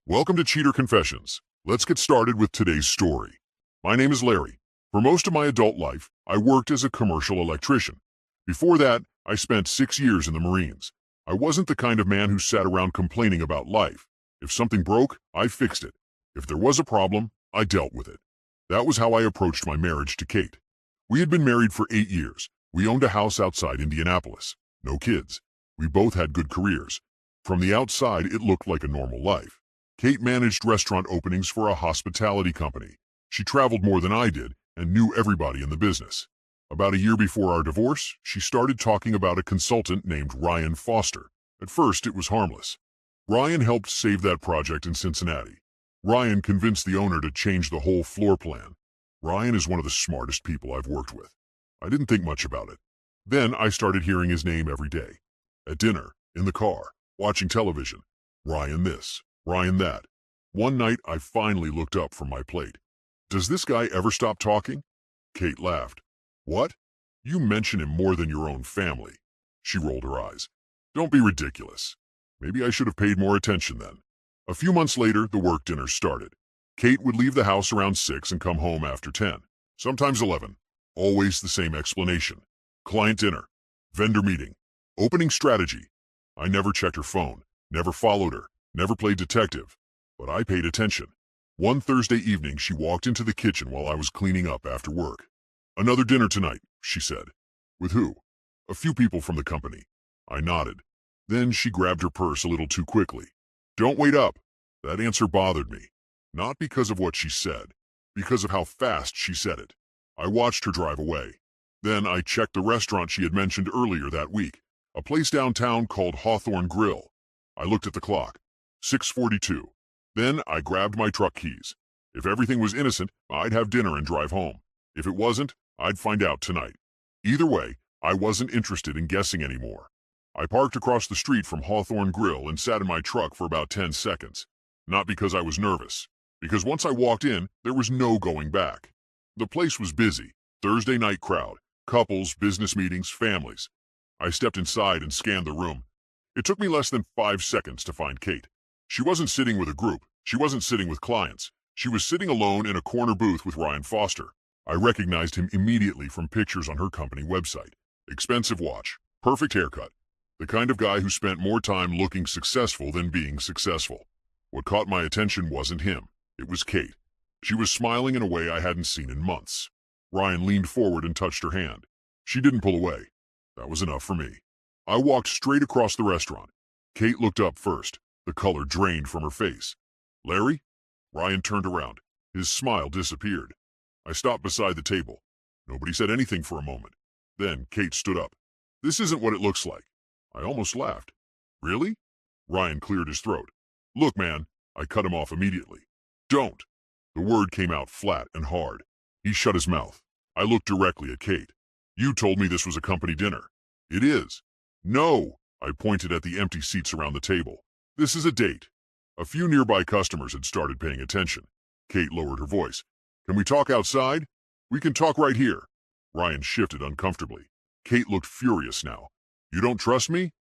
Welcome to Cheater Confessions. Let's get started with today's story. My name is Larry. For most of my adult life, I worked as a commercial electrician. Before that, I spent 6 years in the Marines. I wasn't the kind of man who sat around complaining about life. If something broke, I fixed it. If there was a problem, I dealt with it. That was how I approached my marriage to Kate. We had been married for 8 years. We owned a house outside Indianapolis. No kids. We both had good careers. From the outside, it looked like a normal life. Kate managed restaurant openings for a hospitality company. She traveled more than I did and knew everybody in the business. About a year before our divorce, she started talking about a consultant named Ryan Foster. At first, it was harmless. Ryan helped save that project in Cincinnati. Ryan convinced the owner to change the whole floor plan. Ryan is one of the smartest people I've worked with. I didn't think much about it. Then I started hearing his name every day. At dinner, in the car, watching television. Ryan this, Ryan that. One night, I finally looked up from my plate. Does this guy ever stop talking? Kate laughed. What? You mention him more than your own family. She rolled her eyes. Don't be ridiculous. Maybe I should have paid more attention then. A few months later, the work dinner started. Kate would leave the house around 6 and come home after 10, sometimes 11. Always the same explanation. Client dinner, vendor meeting, opening strategy. I never checked her phone, never followed her, never played detective, but I paid attention. One Thursday evening, she walked into the kitchen while I was cleaning up after work. Another dinner tonight, she said. With who? A few people from the company. I nodded. Then she grabbed her purse a little too quickly. Don't wait up. That answer bothered me. Not because of what she said, because of how fast she said it. I watched her drive away. Then I checked the restaurant she had mentioned earlier that week, a place downtown called Hawthorne Grill. I looked at the clock. 6:42. Then I grabbed my truck keys. If everything was innocent, I'd have dinner and drive home. If it wasn't, I'd find out tonight. Either way, I wasn't interested in guessing anymore. I parked across the street from Hawthorne Grill and sat in my truck for about 10 seconds. Not because I was nervous, because once I walked in, there was no going back. The place was busy. Thursday night crowd, couples, business meetings, families. I stepped inside and scanned the room. It took me less than 5 seconds to find Kate. She wasn't sitting with a group. She wasn't sitting with clients. She was sitting alone in a corner booth with Ryan Foster. I recognized him immediately from pictures on her company website. Expensive watch, perfect haircut. The kind of guy who spent more time looking successful than being successful. What caught my attention wasn't him. It was Kate. She was smiling in a way I hadn't seen in months. Ryan leaned forward and touched her hand. She didn't pull away. That was enough for me. I walked straight across the restaurant. Kate looked up first. The color drained from her face. Larry? Ryan turned around. His smile disappeared. I stopped beside the table. Nobody said anything for a moment. Then Kate stood up. This isn't what it looks like. I almost laughed. Really? Ryan cleared his throat. Look, man. I cut him off immediately. Don't. The word came out flat and hard. He shut his mouth. I looked directly at Kate. You told me this was a company dinner. It is. No. I pointed at the empty seats around the table. This is a date. A few nearby customers had started paying attention. Kate lowered her voice. Can we talk outside? We can talk right here. Ryan shifted uncomfortably. Kate looked furious now. You don't trust me?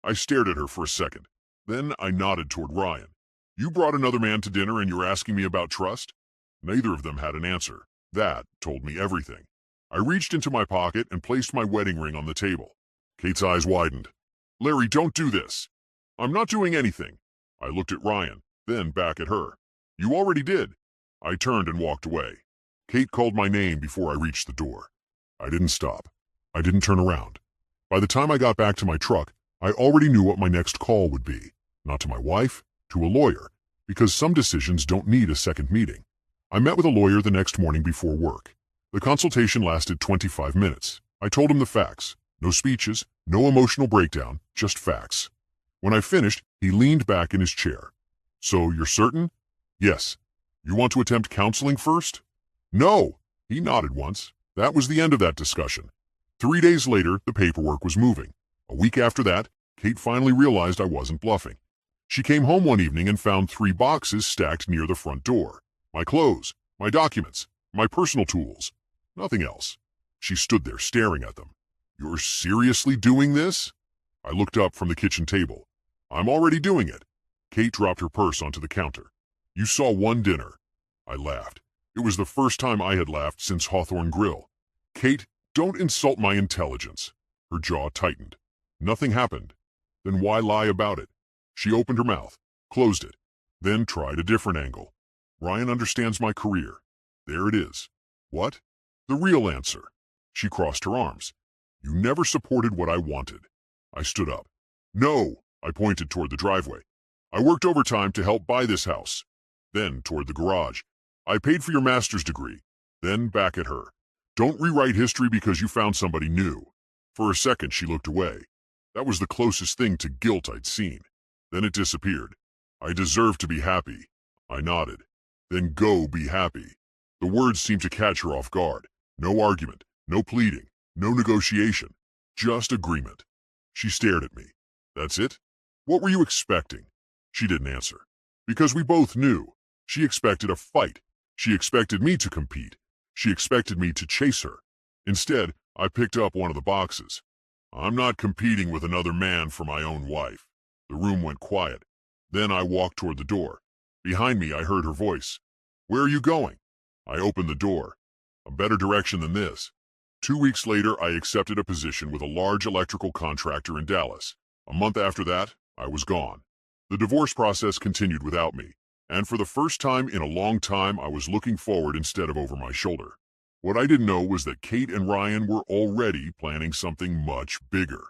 I stared at her for a second. Then I nodded toward Ryan. You brought another man to dinner and you're asking me about trust? Neither of them had an answer. That told me everything. I reached into my pocket and placed my wedding ring on the table. Kate's eyes widened. Larry, don't do this. I'm not doing anything. I looked at Ryan, then back at her. You already did. I turned and walked away. Kate called my name before I reached the door. I didn't stop. I didn't turn around. By the time I got back to my truck, I already knew what my next call would be. Not to my wife, to a lawyer, because some decisions don't need a second meeting. I met with a lawyer the next morning before work. The consultation lasted 25 minutes. I told him the facts. No speeches, no emotional breakdown, just facts. When I finished, he leaned back in his chair. So you're certain? Yes. You want to attempt counseling first? No. He nodded once. That was the end of that discussion. 3 days later, the paperwork was moving. A week after that, Kate finally realized I wasn't bluffing. She came home one evening and found 3 boxes stacked near the front door. My clothes, my documents, my personal tools. Nothing else. She stood there staring at them. You're seriously doing this? I looked up from the kitchen table. I'm already doing it. Kate dropped her purse onto the counter. You saw one dinner. I laughed. It was the first time I had laughed since Hawthorne Grill. Kate, don't insult my intelligence. Her jaw tightened. Nothing happened. Then why lie about it? She opened her mouth, closed it, then tried a different angle. Ryan understands my career. There it is. What? The real answer. She crossed her arms. You never supported what I wanted. I stood up. No, I pointed toward the driveway. I worked overtime to help buy this house. Then toward the garage. I paid for your master's degree. Then back at her. Don't rewrite history because you found somebody new. For a second, she looked away. That was the closest thing to guilt I'd seen. Then it disappeared. I deserve to be happy. I nodded. Then go be happy. The words seemed to catch her off guard. No argument, no pleading, no negotiation. Just agreement. She stared at me. That's it? What were you expecting? She didn't answer. Because we both knew. She expected a fight. She expected me to compete. She expected me to chase her. Instead, I picked up one of the boxes. I'm not competing with another man for my own wife. The room went quiet. Then I walked toward the door. Behind me, I heard her voice. Where are you going? I opened the door. A better direction than this. 2 weeks later, I accepted a position with a large electrical contractor in Dallas. A month after that, I was gone. The divorce process continued without me, and for the first time in a long time, I was looking forward instead of over my shoulder. What I didn't know was that Kate and Ryan were already planning something much bigger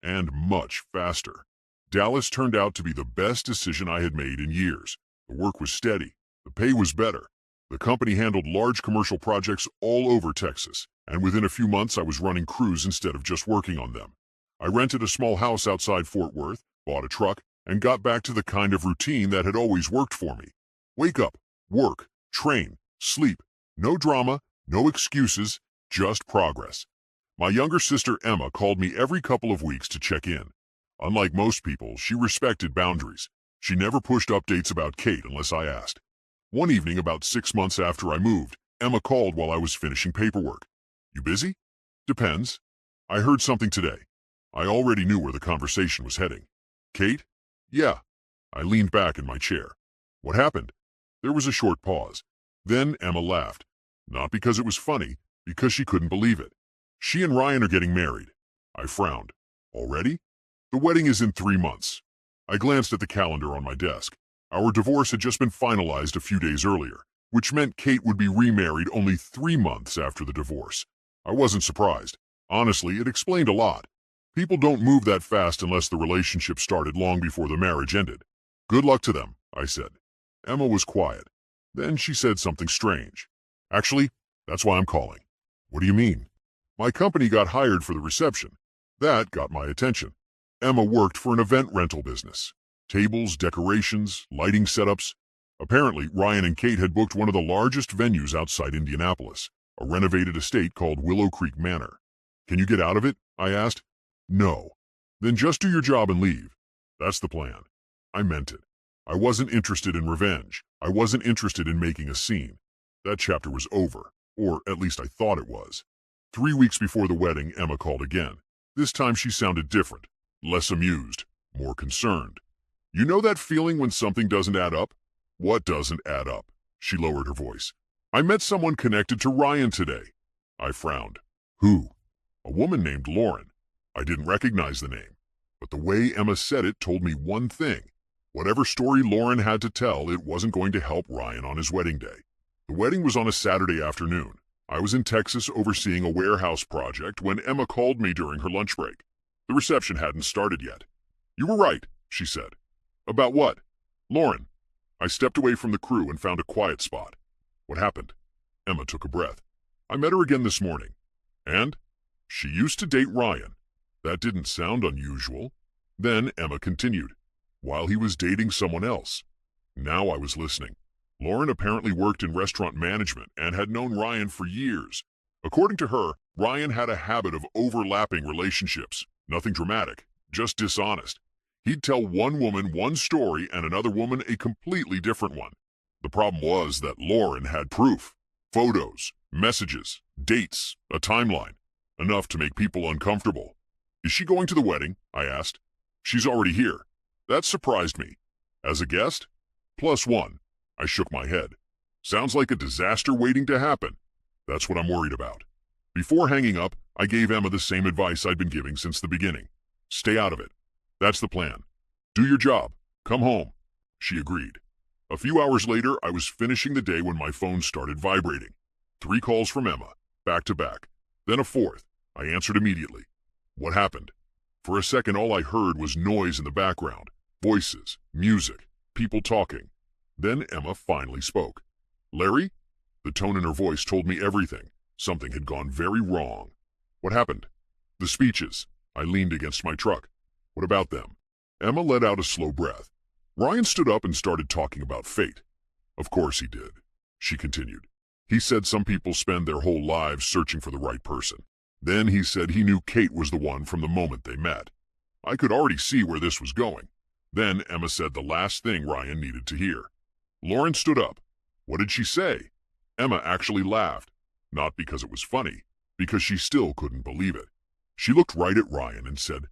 and much faster. Dallas turned out to be the best decision I had made in years. The work was steady. The pay was better. The company handled large commercial projects all over Texas, and within a few months I was running crews instead of just working on them. I rented a small house outside Fort Worth, bought a truck, and got back to the kind of routine that had always worked for me. Wake up, work, train, sleep. No drama, no excuses, just progress. My younger sister Emma called me every couple of weeks to check in. Unlike most people, she respected boundaries. She never pushed updates about Kate unless I asked. One evening, about 6 months after I moved, Emma called while I was finishing paperwork. You busy? Depends. I heard something today. I already knew where the conversation was heading. Kate? Yeah. I leaned back in my chair. What happened? There was a short pause. Then Emma laughed. Not because it was funny, because she couldn't believe it. She and Ryan are getting married. I frowned. Already? The wedding is in 3 months. I glanced at the calendar on my desk. Our divorce had just been finalized a few days earlier, which meant Kate would be remarried only 3 months after the divorce. I wasn't surprised. Honestly, it explained a lot. People don't move that fast unless the relationship started long before the marriage ended. Good luck to them, I said. Emma was quiet. Then she said something strange. Actually, that's why I'm calling. What do you mean? My company got hired for the reception. That got my attention. Emma worked for an event rental business. Tables, decorations, lighting setups. Apparently, Ryan and Kate had booked one of the largest venues outside Indianapolis, a renovated estate called Willow Creek Manor. Can you get out of it? I asked. No. Then just do your job and leave. That's the plan. I meant it. I wasn't interested in revenge. I wasn't interested in making a scene. That chapter was over, or at least I thought it was. 3 weeks before the wedding, Emma called again. This time she sounded different, less amused, more concerned. You know that feeling when something doesn't add up? What doesn't add up? She lowered her voice. I met someone connected to Ryan today. I frowned. Who? A woman named Lauren. I didn't recognize the name, but the way Emma said it told me one thing. Whatever story Lauren had to tell, it wasn't going to help Ryan on his wedding day. The wedding was on a Saturday afternoon. I was in Texas overseeing a warehouse project when Emma called me during her lunch break. The reception hadn't started yet. You were right, she said. About what? Lauren. I stepped away from the crew and found a quiet spot. What happened? Emma took a breath. I met her again this morning. And? She used to date Ryan. That didn't sound unusual. Then Emma continued. While he was dating someone else. Now I was listening. Lauren apparently worked in restaurant management and had known Ryan for years. According to her, Ryan had a habit of overlapping relationships. Nothing dramatic, just dishonest. He'd tell one woman one story and another woman a completely different one. The problem was that Lauren had proof. Photos, messages, dates, a timeline. Enough to make people uncomfortable. Is she going to the wedding? I asked. She's already here. That surprised me. As a guest? +1. I shook my head. Sounds like a disaster waiting to happen. That's what I'm worried about. Before hanging up, I gave Emma the same advice I'd been giving since the beginning. Stay out of it. That's the plan. Do your job. Come home. She agreed. A few hours later, I was finishing the day when my phone started vibrating. 3 calls from Emma, back to back. Then a fourth. I answered immediately. What happened? For a second, all I heard was noise in the background. Voices, music, people talking. Then Emma finally spoke. Larry? The tone in her voice told me everything. Something had gone very wrong. What happened? The speeches. I leaned against my truck. What about them? Emma let out a slow breath. Ryan stood up and started talking about fate. Of course he did, she continued. He said some people spend their whole lives searching for the right person. Then he said he knew Kate was the one from the moment they met. I could already see where this was going. Then Emma said the last thing Ryan needed to hear. Lauren stood up. What did she say? Emma actually laughed. Not because it was funny, because she still couldn't believe it. She looked right at Ryan and said,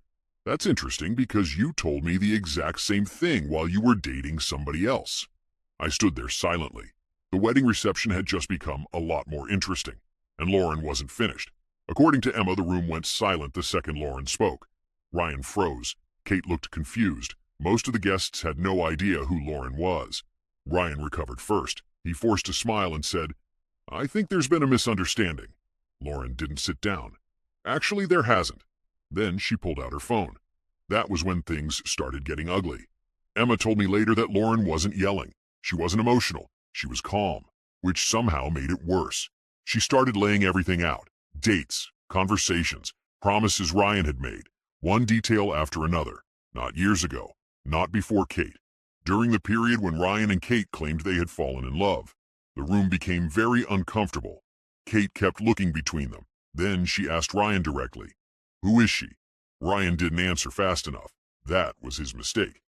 That's interesting because you told me the exact same thing while you were dating somebody else. I stood there silently. The wedding reception had just become a lot more interesting, and Lauren wasn't finished. According to Emma, the room went silent the second Lauren spoke. Ryan froze. Kate looked confused. Most of the guests had no idea who Lauren was. Ryan recovered first. He forced a smile and said, I think there's been a misunderstanding. Lauren didn't sit down. Actually, there hasn't. Then she pulled out her phone. That was when things started getting ugly. Emma told me later that Lauren wasn't yelling. She wasn't emotional. She was calm, which somehow made it worse. She started laying everything out. Dates, conversations, promises Ryan had made. One detail after another. Not years ago. Not before Kate. During the period when Ryan and Kate claimed they had fallen in love. The room became very uncomfortable. Kate kept looking between them. Then she asked Ryan directly, Who is she? Ryan didn't answer fast enough. That was his mistake.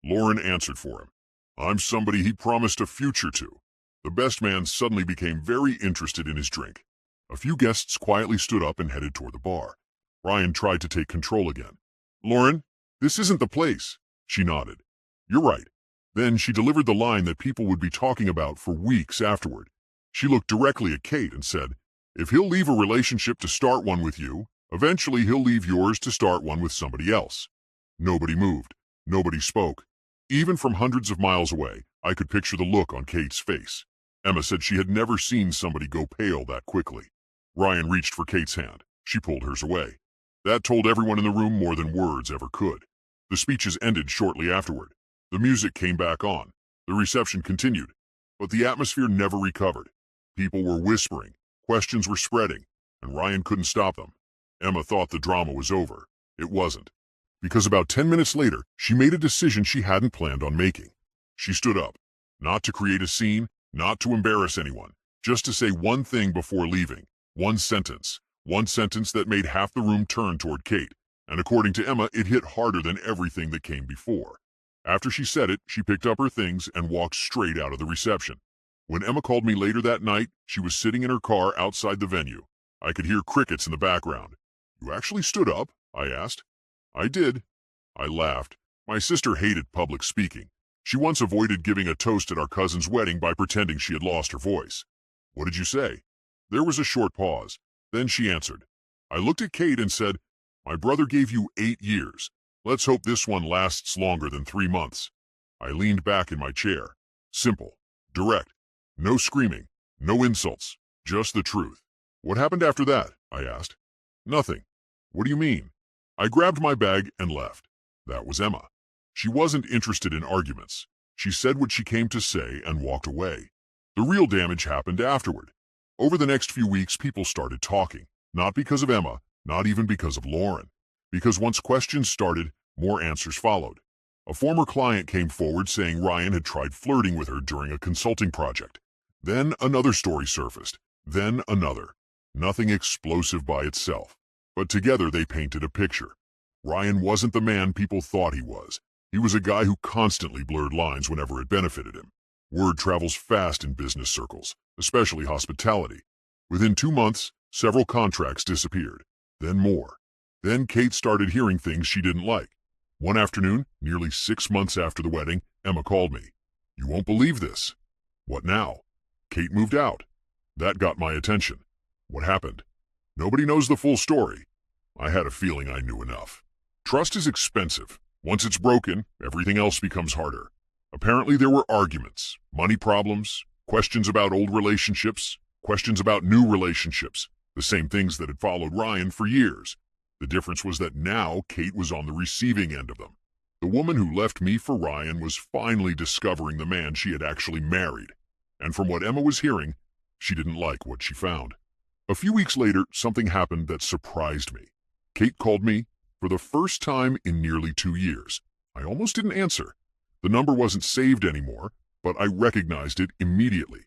Lauren answered for him. I'm somebody he promised a future to. The best man suddenly became very interested in his drink. A few guests quietly stood up and headed toward the bar. Ryan tried to take control again. Lauren, this isn't the place. She nodded. You're right. Then she delivered the line that people would be talking about for weeks afterward. She looked directly at Kate and said, If he'll leave a relationship to start one with you, eventually he'll leave yours to start one with somebody else. Nobody moved. Nobody spoke. Even from hundreds of miles away, I could picture the look on Kate's face. Emma said she had never seen somebody go pale that quickly. Ryan reached for Kate's hand. She pulled hers away. That told everyone in the room more than words ever could. The speeches ended shortly afterward. The music came back on. The reception continued. But the atmosphere never recovered. People were whispering. Questions were spreading. And Ryan couldn't stop them. Emma thought the drama was over. It wasn't. Because about 10 minutes later, she made a decision she hadn't planned on making. She stood up. Not to create a scene, not to embarrass anyone, just to say one thing before leaving. One sentence that made half the room turn toward Kate, and according to Emma, it hit harder than everything that came before. After she said it, she picked up her things and walked straight out of the reception. When Emma called me later that night, she was sitting in her car outside the venue. I could hear crickets in the background. You actually stood up? I asked. I did. I laughed. My sister hated public speaking. She once avoided giving a toast at our cousin's wedding by pretending she had lost her voice. What did you say? There was a short pause. Then she answered. I looked at Kate and said, My brother gave you 8 years. Let's hope this one lasts longer than 3 months. I leaned back in my chair. Simple. Direct. No screaming. No insults. Just the truth. What happened after that? I asked. Nothing. What do you mean? I grabbed my bag and left. That was Emma. She wasn't interested in arguments. She said what she came to say and walked away. The real damage happened afterward. Over the next few weeks, people started talking. Not because of Emma, not even because of Lauren. Because once questions started, more answers followed. A former client came forward saying Ryan had tried flirting with her during a consulting project. Then another story surfaced. Then another. Nothing explosive by itself. But together they painted a picture. Ryan wasn't the man people thought he was. He was a guy who constantly blurred lines whenever it benefited him. Word travels fast in business circles, especially hospitality. Within 2 months, several contracts disappeared. Then more. Then Kate started hearing things she didn't like. One afternoon, nearly 6 months after the wedding, Emma called me. You won't believe this. What now? Kate moved out. That got my attention. What happened? Nobody knows the full story. I had a feeling I knew enough. Trust is expensive. Once it's broken, everything else becomes harder. Apparently there were arguments, money problems, questions about old relationships, questions about new relationships, the same things that had followed Ryan for years. The difference was that now Kate was on the receiving end of them. The woman who left me for Ryan was finally discovering the man she had actually married. And from what Emma was hearing, she didn't like what she found. A few weeks later, something happened that surprised me. Kate called me for the first time in nearly 2 years. I almost didn't answer. The number wasn't saved anymore, but I recognized it immediately.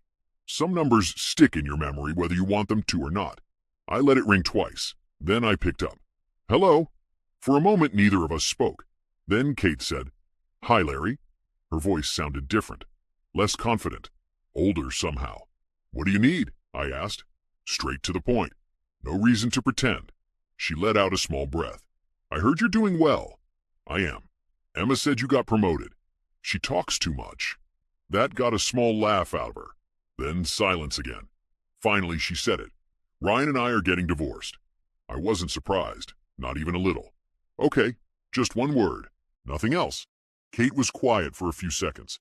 Some numbers stick in your memory whether you want them to or not. I let it ring twice. Then I picked up. Hello? For a moment, neither of us spoke. Then Kate said, "Hi, Larry." Her voice sounded different, less confident, older somehow. "What do you need?" I asked. Straight to the point. No reason to pretend. She let out a small breath. "I heard you're doing well." "I am. Emma said you got promoted. She talks too much." That got a small laugh out of her. Then silence again. Finally, she said it. "Ryan and I are getting divorced." I wasn't surprised, not even a little. "Okay, just one word. Nothing else." Kate was quiet for a few seconds.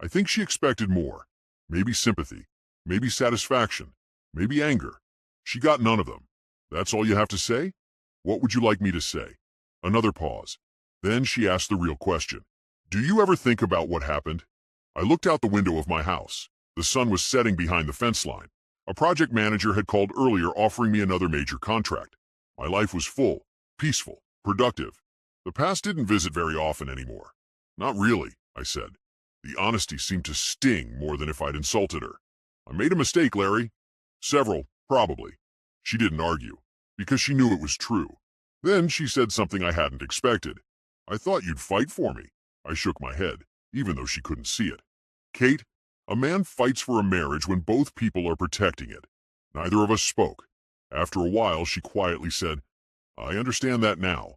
I think she expected more. Maybe sympathy, maybe satisfaction, maybe anger. She got none of them. "That's all you have to say? What would you like me to say?" Another pause. Then she asked the real question. "Do you ever think about what happened?" I looked out the window of my house. The sun was setting behind the fence line. A project manager had called earlier offering me another major contract. My life was full, peaceful, productive. The past didn't visit very often anymore. "Not really," I said. The honesty seemed to sting more than if I'd insulted her. "I made a mistake, Larry." "Several, probably." She didn't argue, because she knew it was true. Then she said something I hadn't expected. "I thought you'd fight for me." I shook my head, even though she couldn't see it. "Kate, a man fights for a marriage when both people are protecting it." Neither of us spoke. After a while, she quietly said, "I understand that now."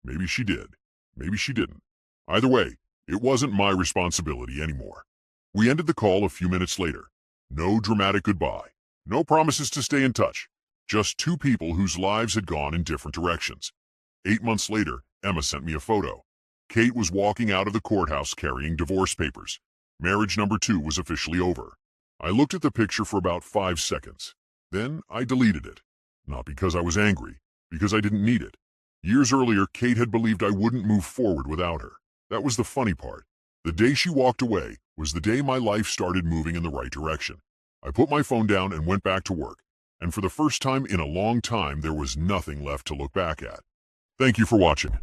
Maybe she did. Maybe she didn't. Either way, it wasn't my responsibility anymore. We ended the call a few minutes later. No dramatic goodbye. No promises to stay in touch. Just two people whose lives had gone in different directions. 8 months later, Emma sent me a photo. Kate was walking out of the courthouse carrying divorce papers. Marriage number 2 was officially over. I looked at the picture for about 5 seconds. Then I deleted it. Not because I was angry, because I didn't need it. Years earlier, Kate had believed I wouldn't move forward without her. That was the funny part. The day she walked away was the day my life started moving in the right direction. I put my phone down and went back to work. And for the first time in a long time, there was nothing left to look back at. Thank you for watching.